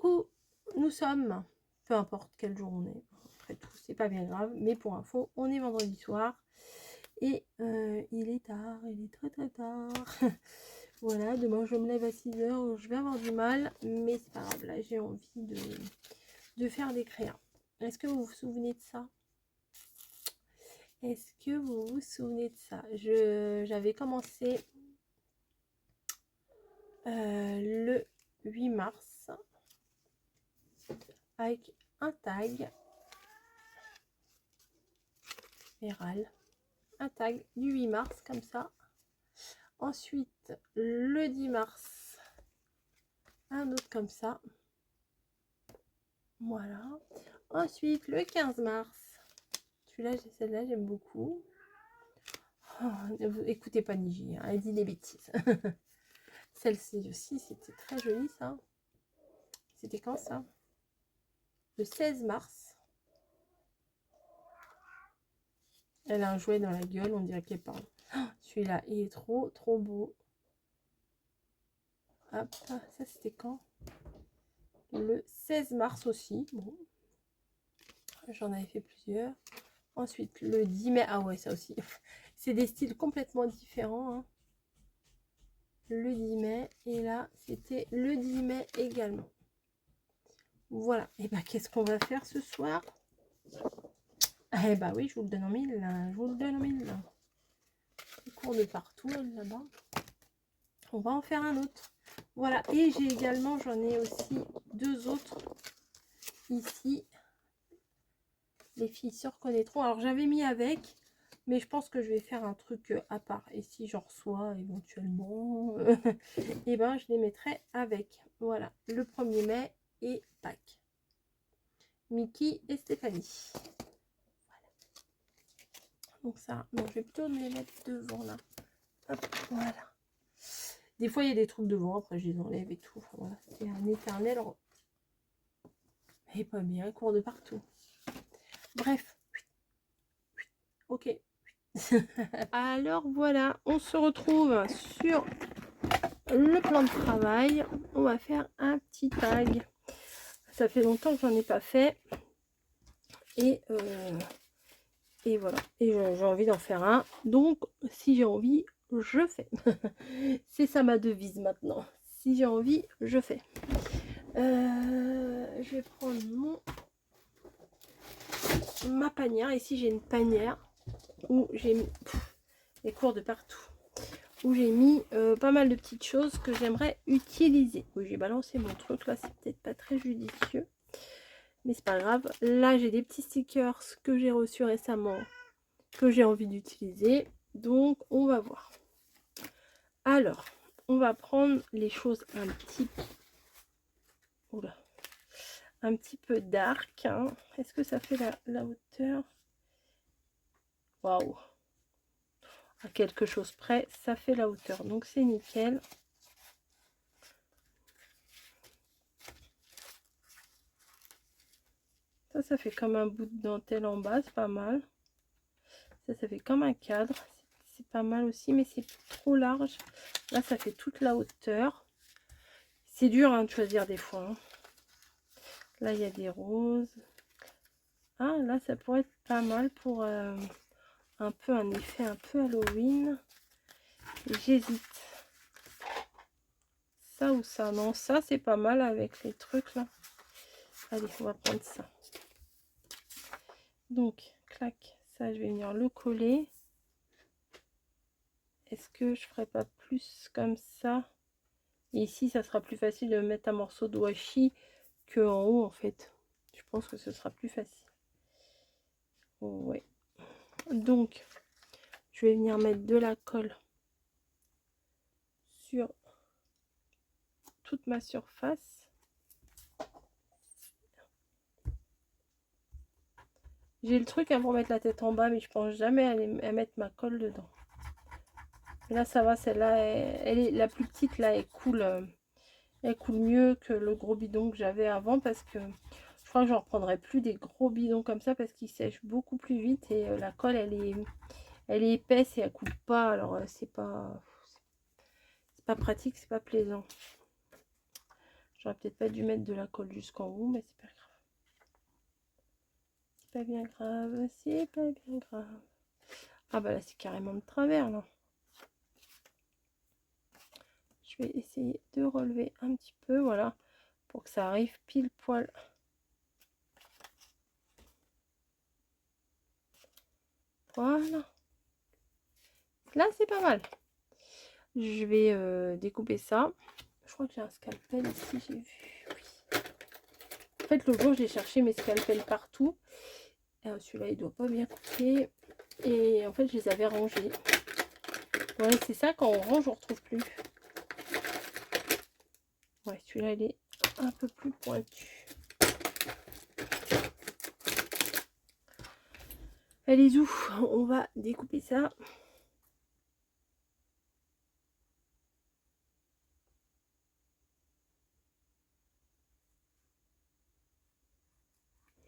Coucou, nous sommes, peu importe quel jour on est, après tout, c'est pas bien grave, mais pour info, on est vendredi soir et il est tard, il est très tard. Voilà, demain je me lève à 6 h, je vais avoir du mal, mais c'est pas grave, là j'ai envie de faire des créas. Est-ce que vous vous souvenez de ça? Est-ce que vous vous souvenez de ça? J'avais commencé le 8 mars avec un tag Héral, un tag du 8 mars comme ça. Ensuite le 10 mars un autre comme ça, voilà. Ensuite le 15 mars, celui-là, celle-là j'aime beaucoup. Oh, écoutez pas Niji, hein, elle dit des bêtises. Celle-ci aussi c'était très joli, ça. C'était quand ça? Le 16 mars. Elle a un jouet dans la gueule, on dirait qu'elle parle. Oh, celui-là il est trop beau. Hop, ça c'était quand? Le 16 mars aussi. Bon, j'en avais fait plusieurs. Ensuite le 10 mai, ah ouais, ça aussi c'est des styles complètement différents, hein. Le 10 mai, et là c'était le 10 mai également. Voilà, et bah qu'est-ce qu'on va faire ce soir? Eh bah oui, je vous le donne en mille, là. Je vous le donne en mille. Il court de partout là-bas. On va en faire un autre. Voilà, et j'ai également, j'en ai aussi deux autres ici. Les filles se reconnaîtront. Alors j'avais mis avec, mais je pense que je vais faire un truc à part. Et si j'en reçois éventuellement, et ben je les mettrai avec. Voilà, le 1er mai et Pâques. Mickey et Stéphanie. Voilà. Donc ça, non, je vais plutôt me les mettre devant là. Hop, voilà. Des fois il y a des trucs devant, après je les enlève et tout. Enfin, voilà, c'est un éternel. Et pas bien, il court de partout. Bref. Ok. Alors voilà, on se retrouve sur le plan de travail. On va faire un petit tag. Ça fait longtemps que j'en ai pas fait. Et voilà. Et j'ai envie d'en faire un. Donc, si j'ai envie, je fais. C'est ça ma devise maintenant. Si j'ai envie, je fais. Je vais prendre ma panière. Ici, j'ai une panière où j'ai mis des cours de partout. Où j'ai mis pas mal de petites choses que j'aimerais utiliser. Oui, j'ai balancé mon truc là, c'est peut-être pas très judicieux, mais c'est pas grave. Là, j'ai des petits stickers que j'ai reçus récemment, que j'ai envie d'utiliser. Donc, on va voir. Alors, on va prendre les choses un petit peu... Oula. Un petit peu dark. Hein. Est-ce que ça fait la hauteur? Waouh! À quelque chose près, ça fait la hauteur. Donc, c'est nickel. Ça fait comme un bout de dentelle en bas, c'est pas mal. Ça fait comme un cadre, c'est pas mal aussi, mais c'est trop large. Là, ça fait toute la hauteur. C'est dur hein, de choisir des fois. Hein. Là, il y a des roses. Ah, là, ça pourrait être pas mal pour un peu un effet un peu Halloween. J'hésite. Ça ou ça? Non, ça, c'est pas mal avec les trucs là. Allez, on va prendre ça. Donc, clac, ça, je vais venir le coller. Est-ce que je ferais pas plus comme ça? Et ici, ça sera plus facile de mettre un morceau de washi que en haut, en fait. Je pense que ce sera plus facile. Ouais. Donc, je vais venir mettre de la colle sur toute ma surface. J'ai le truc hein, pour mettre la tête en bas, mais je pense jamais à mettre ma colle dedans. Et là, ça va, celle-là, elle est la plus petite, là, elle coule mieux que le gros bidon que j'avais avant, parce que je crois que j'en reprendrai plus des gros bidons comme ça, parce qu'ils sèchent beaucoup plus vite, et la colle, elle est épaisse et elle coupe pas, alors c'est pas pratique, c'est pas plaisant. J'aurais peut-être pas dû mettre de la colle jusqu'en haut, mais c'est pas grave. C'est pas bien grave, c'est pas bien grave. Ah bah là, c'est carrément de travers, là. Je vais essayer de relever un petit peu, voilà, pour que ça arrive pile poil. Voilà. Là, c'est pas mal. Je vais découper ça. Je crois que j'ai un scalpel ici, j'ai vu. Oui. En fait, l'autre jour, j'ai cherché mes scalpels partout. Celui-là, il doit pas bien couper. Et en fait, je les avais rangés. Ouais, c'est ça, quand on range, on retrouve plus. Ouais, celui-là, il est un peu plus pointu. Allez, où on va découper ça.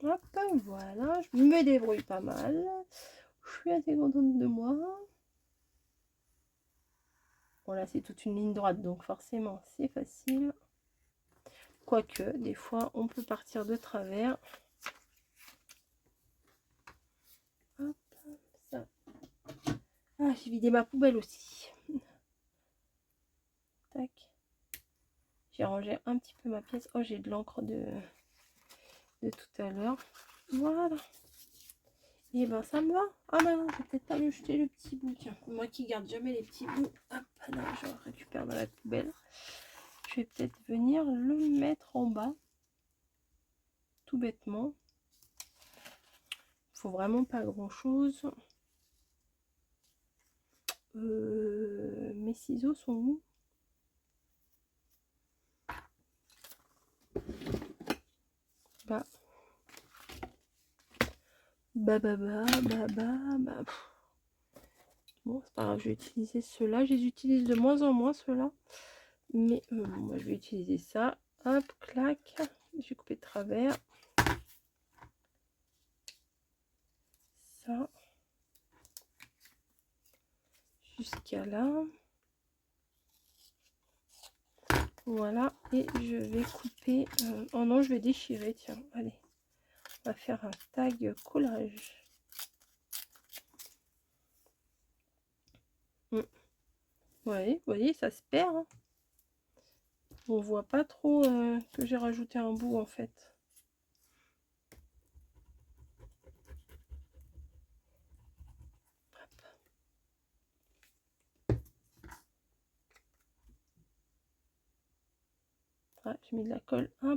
Hop, voilà, je me débrouille pas mal. Je suis assez contente de moi. Bon, là, c'est toute une ligne droite, donc forcément, c'est facile. Quoique, des fois, on peut partir de travers. Hop, ça. Ah, j'ai vidé ma poubelle aussi. Tac. J'ai rangé un petit peu ma pièce. Oh, j'ai de l'encre de tout à l'heure. Voilà. Et ben, ça me va. Ah bah non, je vais peut-être pas me jeter le petit bout. Tiens, moi qui garde jamais les petits bouts. Hop, non, je récupère dans la poubelle. Je vais peut-être venir le mettre en bas. Tout bêtement. Il faut vraiment pas grand-chose. Mes ciseaux sont où? Bah. Bah. Bon, c'est pas grave, je vais utiliser ceux-là. Je les utilise de moins en moins, ceux-là. Mais moi, je vais utiliser ça. Hop, clac. Je vais couper de travers. Ça. Jusqu'à là. Voilà. Et je vais couper... oh non, je vais déchirer. Tiens, allez. On va faire un tag collage. Ouais, vous voyez, ça se perd. Hein. On voit pas trop que j'ai rajouté un bout en fait. Ah, j'ai mis de la colle un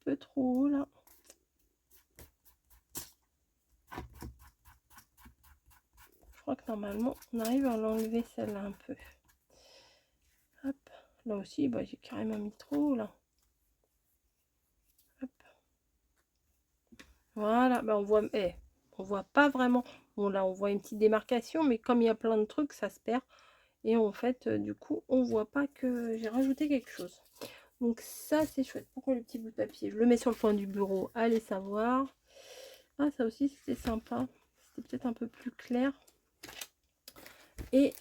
peu trop haut là. Je crois que normalement on arrive à l'enlever celle-là un peu. Hop, là aussi, bah, j'ai carrément mis trop haut là. Hop. Voilà, bah, on voit, on voit pas vraiment. Bon là, on voit une petite démarcation, mais comme il y a plein de trucs, ça se perd. Et en fait, du coup, on voit pas que j'ai rajouté quelque chose. Donc ça, c'est chouette. Pourquoi le petit bout de papier? Je le mets sur le coin du bureau. Allez savoir. Ah, ça aussi, c'était sympa. C'était peut-être un peu plus clair. Et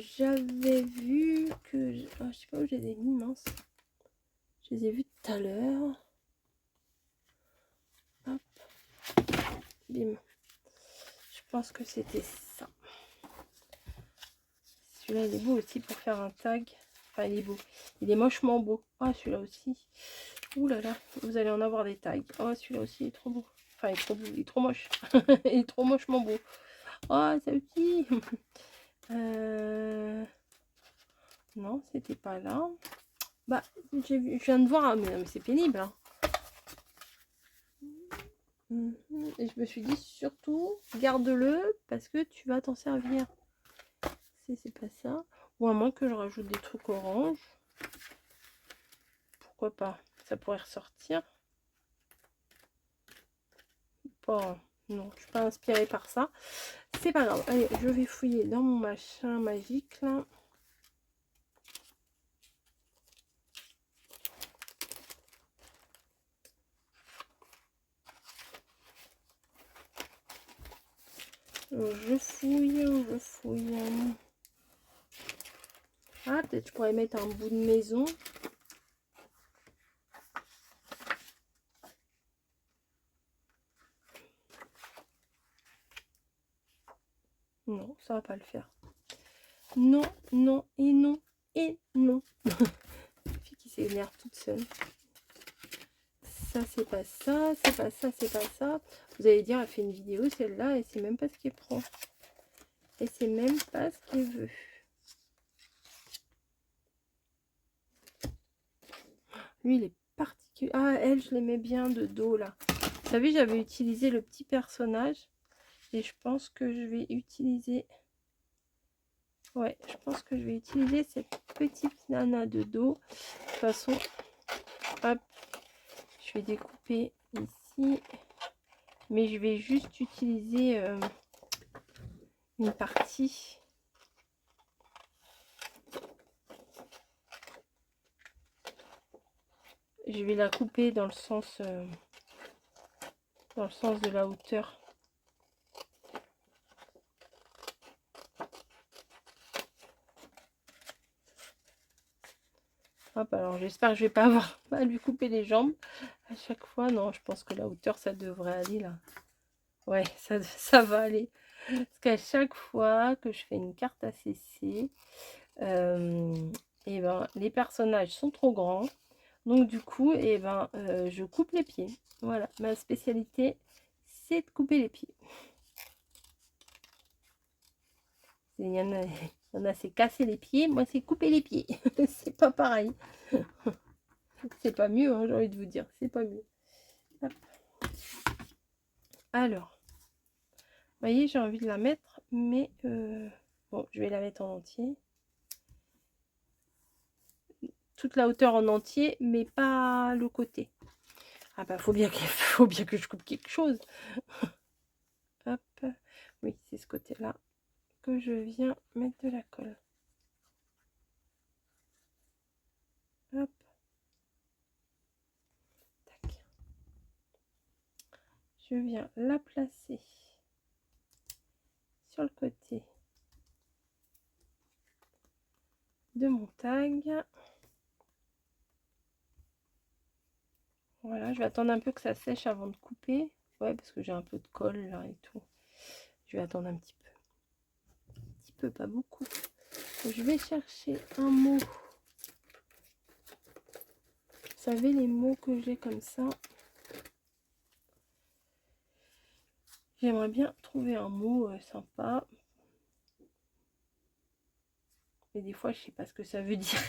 j'avais vu que... Oh, je sais pas où je les ai mis, mince. Je les ai vus tout à l'heure. Hop. Bim. Je pense que c'était ça. Celui-là, il est beau aussi pour faire un tag. Enfin, il est beau. Il est mochement beau. Ah, celui-là aussi. Ouh là là, vous allez en avoir des tags. Oh, celui-là aussi, il est trop beau. Enfin, il est trop beau. Il est trop moche. Il est trop mochement beau. Oh, ça aussi. Non, c'était pas là. Bah, je viens de voir, mais c'est pénible. Hein. Et je me suis dit, surtout, garde-le parce que tu vas t'en servir. C'est pas ça. Ou à moins que je rajoute des trucs orange. Pourquoi pas? Ça pourrait ressortir. Bon, non, je suis pas inspirée par ça. C'est pas grave. Allez, je vais fouiller dans mon machin magique là. Je fouille. Ah, peut-être je pourrais mettre un bout de maison. Non, ça va pas le faire. Non, non et non et non. Une fille qui s'énerve toute seule. Ça, c'est pas ça, c'est pas ça, c'est pas ça. Vous allez dire, elle fait une vidéo, celle-là, et c'est même pas ce qu'elle prend. Et c'est même pas ce qu'elle veut. Lui, il est particulier. Ah, elle, je l'aimais bien de dos, là. Vous savez, j'avais utilisé le petit personnage. Et je pense que je vais utiliser... Ouais, je pense que je vais utiliser cette petite nana de dos. De toute façon, hop, je vais découper ici. Mais je vais juste utiliser une partie. Je vais la couper dans le sens de la hauteur. Hop, alors j'espère que je vais pas avoir à lui couper les jambes à chaque fois. Non, je pense que la hauteur, ça devrait aller là. Ouais, ça va aller. Parce qu'à chaque fois que je fais une carte ACC, et ben, les personnages sont trop grands. Donc du coup, et ben, je coupe les pieds. Voilà, ma spécialité, c'est de couper les pieds. Il y en a, c'est casser les pieds. Moi, c'est couper les pieds. C'est pas pareil. C'est pas mieux, hein, j'ai envie de vous dire. C'est pas mieux. Hop. Alors, vous voyez, j'ai envie de la mettre, mais bon, je vais la mettre en entier. Toute la hauteur en entier, mais pas le côté. Ah bah, faut bien que je coupe quelque chose. Hop. Oui, c'est ce côté-là que je viens mettre de la colle. Hop. Tac. Je viens la placer sur le côté de mon tag. Voilà, je vais attendre un peu que ça sèche avant de couper. Ouais, parce que j'ai un peu de colle là et tout. Je vais attendre un petit peu. Un petit peu, pas beaucoup. Je vais chercher un mot. Vous savez, les mots que j'ai comme ça. J'aimerais bien trouver un mot sympa. Mais des fois, je sais pas ce que ça veut dire.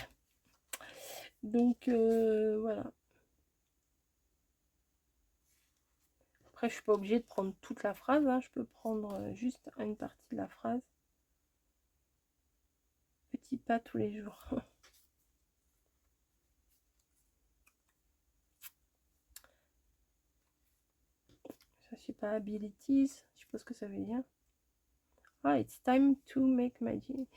Donc, voilà. Après, je suis pas obligée de prendre toute la phrase. Hein. Je peux prendre juste une partie de la phrase. Petit pas tous les jours. Ça, je sais pas. Abilities. Je sais pas ce que ça veut dire. Ah, it's time to make magic.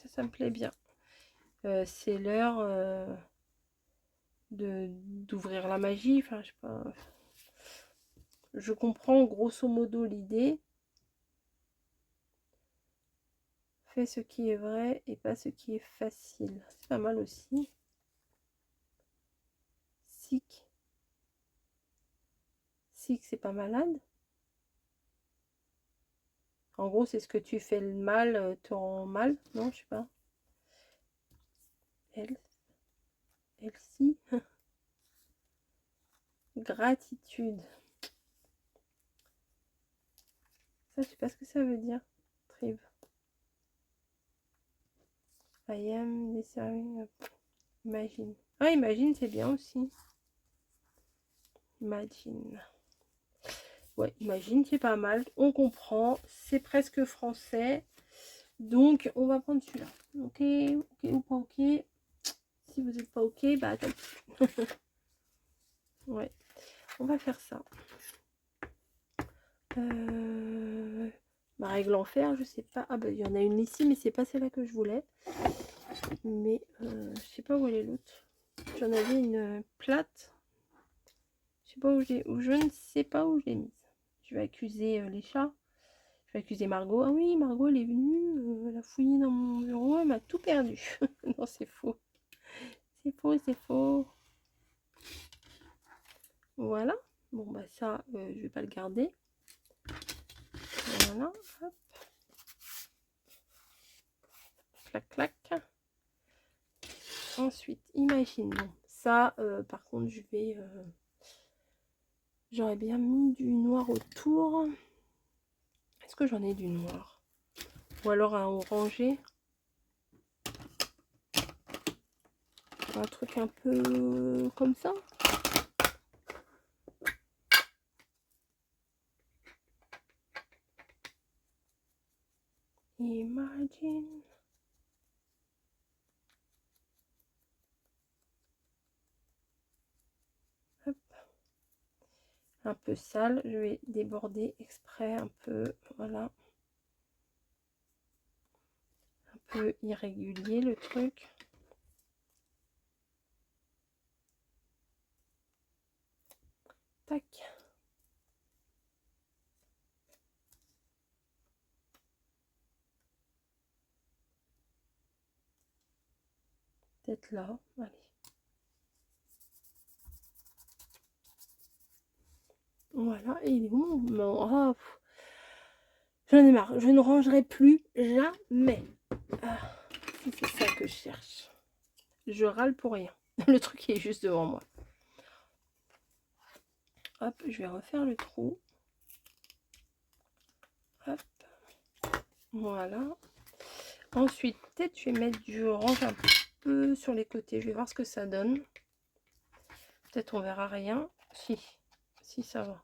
Ça me plaît bien. C'est l'heure d'ouvrir la magie. Enfin, je sais pas. Je comprends grosso modo l'idée. Fais ce qui est vrai et pas ce qui est facile. C'est pas mal aussi. Sick. Sick, c'est pas malade. En gros, c'est ce que tu fais le mal, te rend mal. Non, je sais pas. Elsie. Gratitude. Ça, je sais pas ce que ça veut dire. Trive. I am deserving. Imagine. Ah, imagine, c'est bien aussi. Imagine. Ouais, imagine, c'est pas mal. On comprend. C'est presque français. Donc, on va prendre celui-là. Ok, ok ou pas ok. Si vous n'êtes pas ok, bah attends. Ouais, on va faire ça. Ma règle en fer, je sais pas. Ah bah il y en a une ici, mais c'est pas celle-là que je voulais. Mais je sais pas où elle est l'autre. J'en avais une plate. Je sais pas où j'ai, je ne sais pas où je l'ai mise. Je vais accuser les chats. Je vais accuser Margot. Ah oui, Margot, elle est venue, elle a fouillé dans mon bureau, elle m'a tout perdu. Non, c'est faux. C'est faux, c'est faux. Voilà. Bon, bah ça, je vais pas le garder. Voilà, hop. Clac, clac. Ensuite, imagine, bon, ça, par contre, j'aurais bien mis du noir autour. Est-ce que j'en ai du noir? Ou alors un orangé? Un truc un peu comme ça. Imagine. Hop. Un peu sale, je vais déborder exprès un peu, voilà. Un peu irrégulier le truc. Tac. Peut-être là, allez. Voilà, et il est où? Oh, j'en ai marre, je ne rangerai plus jamais. Ah, si c'est ça que je cherche. Je râle pour rien. Le truc est juste devant moi. Hop, je vais refaire le trou. Hop. Voilà. Ensuite, peut-être je vais mettre du orange un peu sur les côtés. Je vais voir ce que ça donne. Peut-être on verra rien. Si ça va.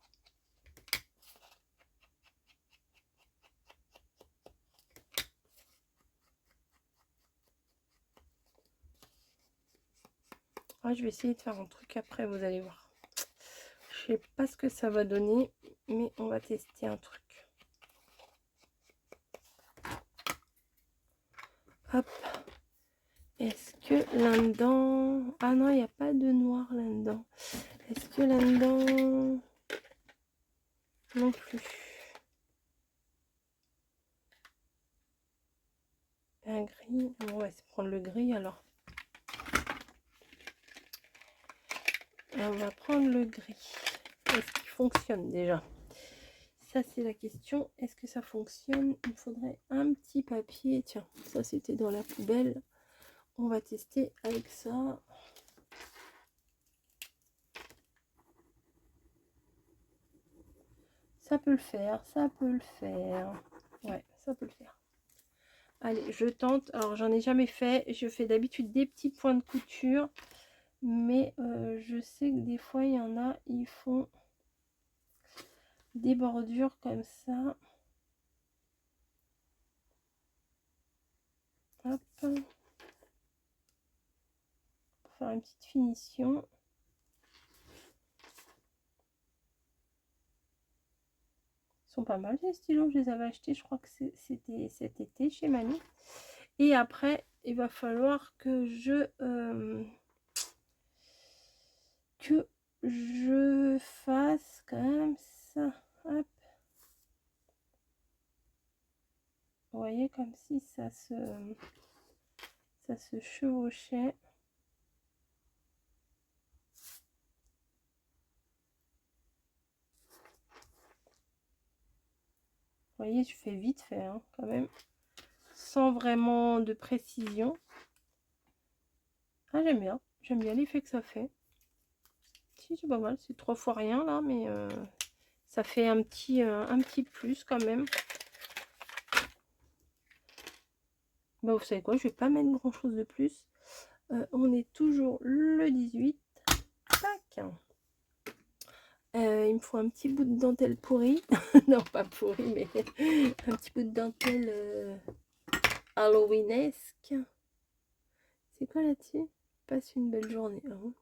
Ah, je vais essayer de faire un truc après, vous allez voir. Je sais pas ce que ça va donner, mais on va tester un truc. Hop. Est-ce que là-dedans... Ah non, il n'y a pas de noir là-dedans. Est-ce que là-dedans... Non plus. Un gris. Bon, on va se prendre le gris alors. On va prendre le gris. Est-ce qu'il fonctionne déjà? Ça, c'est la question. Est-ce que ça fonctionne? Il me faudrait un petit papier. Tiens, ça, c'était dans la poubelle. On va tester avec ça. Ça peut le faire, ça peut le faire. Ouais, ça peut le faire. Allez, je tente. Alors, j'en ai jamais fait. Je fais d'habitude des petits points de couture. Mais je sais que des fois, il y en a, ils font des bordures comme ça. Hop. Pour faire une petite finition. Ils sont pas mal les stylos. Je les avais achetés, je crois que c'était cet été chez Mamie. Et après, il va falloir que je fasse comme ça. Hop. Vous voyez, comme si ça se chevauchait. Vous voyez, je fais vite fait, hein, quand même. Sans vraiment de précision. Ah, j'aime bien. J'aime bien l'effet que ça fait. Si, c'est pas mal. C'est 3 fois rien, là, mais ça fait un petit plus, quand même. Bah, vous savez quoi, je vais pas mettre grand chose de plus. On est toujours le 18. Tac. Il me faut un petit bout de dentelle pourrie. Non, pas pourrie, mais un petit bout de dentelle halloweenesque. C'est quoi là-dessus? Passe une belle journée. Hein.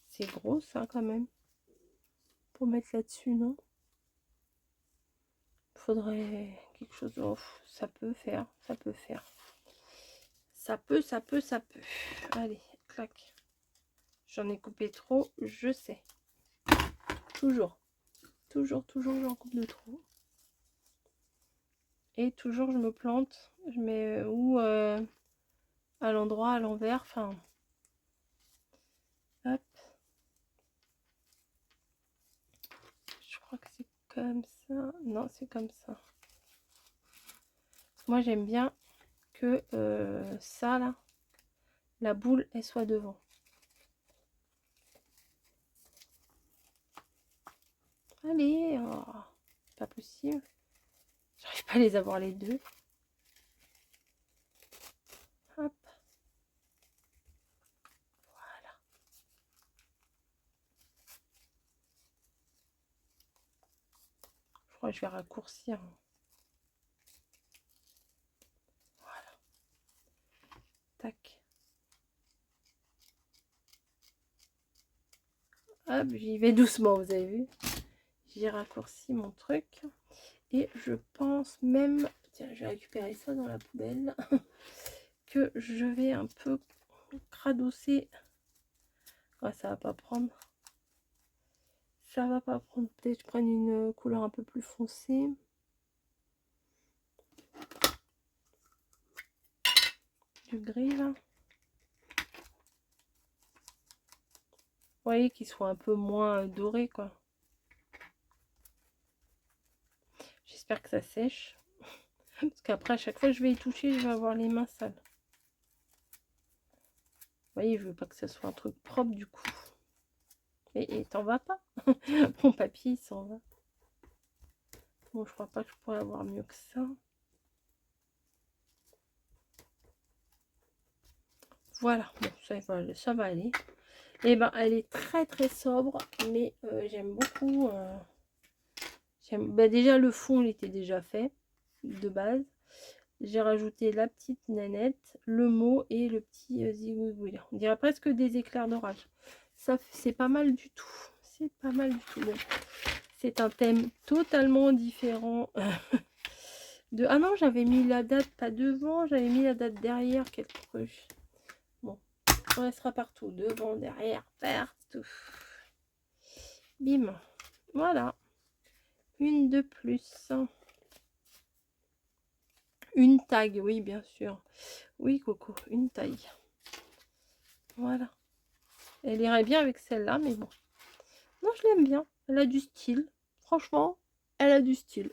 C'est gros ça quand même. Pour mettre là-dessus, non? Faudrait quelque chose. Oh, ça peut faire, ça peut faire. Ça peut. Allez, clac. J'en ai coupé trop, je sais. Toujours j'en coupe de trop. Et toujours je me plante. Je mets ou à l'endroit, à l'envers. Enfin, comme ça. Non, c'est comme ça. Moi, j'aime bien que ça, là, la boule, elle soit devant. Allez, oh, pas possible. J'arrive pas à les avoir les deux. Hop. Voilà. Je crois que je vais raccourcir. Voilà. Tac. Hop, j'y vais doucement, vous avez vu. J'ai raccourci mon truc. Et je pense même, tiens, je vais récupérer ça dans la poubelle, que je vais un peu cradosser. Ouais, ça va pas prendre. Ça va pas prendre. Peut-être que je prenne une couleur un peu plus foncée. Du gris là. Vous voyez qu'il soit un peu moins doré quoi. J'espère que ça sèche. Parce qu'après, à chaque fois que je vais y toucher, je vais avoir les mains sales. Vous voyez, je veux pas que ça soit un truc propre du coup. Et t'en vas pas. Mon papier, il s'en va. Bon, je crois pas que je pourrais avoir mieux que ça. Voilà, bon, ça va aller. Et ben, elle est très très sobre, mais j'aime beaucoup. Déjà, le fond, il était déjà fait de base. J'ai rajouté la petite nanette, le mot et le petit zigouigoui. On dirait presque des éclairs d'orage. Ça, c'est pas mal du tout. C'est pas mal du tout. Bon, c'est un thème totalement différent. Ah non, j'avais mis la date pas devant, j'avais mis la date derrière quelque truc. Bon, on laissera partout. Devant, derrière, partout. Bim. Voilà. Une de plus. Une taille, oui, bien sûr. Oui, Coco, une taille. Voilà. Elle irait bien avec celle-là, mais bon. Non, je l'aime bien. Elle a du style. Franchement, elle a du style.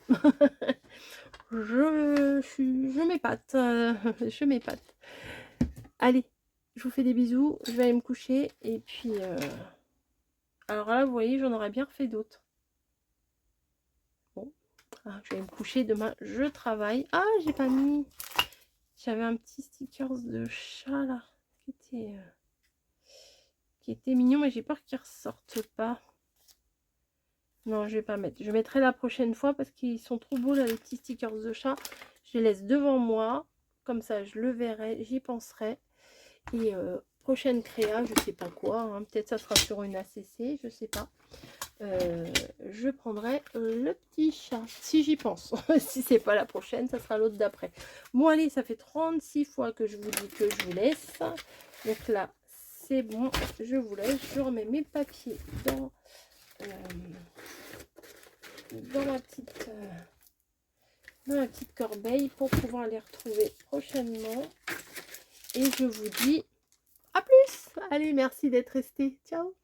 je m'épate. Je m'épate. Allez, je vous fais des bisous. Je vais aller me coucher. Et puis, alors là, vous voyez, j'en aurais bien refait d'autres. Bon, je vais me coucher. Demain, je travaille. Ah, j'ai pas mis... J'avais un petit sticker de chat, là, qui était mignon, mais j'ai peur qu'il ressorte pas. Non, je vais pas mettre. Je mettrai la prochaine fois parce qu'ils sont trop beaux, là, les petits stickers de chat. Je les laisse devant moi. Comme ça, je le verrai, j'y penserai. Et prochaine créa, je sais pas quoi. Hein, peut-être ça sera sur une ACC, je sais pas. Je prendrai le petit chat, si j'y pense. Si c'est pas la prochaine, ça sera l'autre d'après. Bon, allez, ça fait 36 fois que je vous dis que je vous laisse. Donc là, c'est bon, je vous laisse. Je remets mes papiers dans ma petite corbeille pour pouvoir les retrouver prochainement. Et je vous dis à plus. Allez, merci d'être resté. Ciao.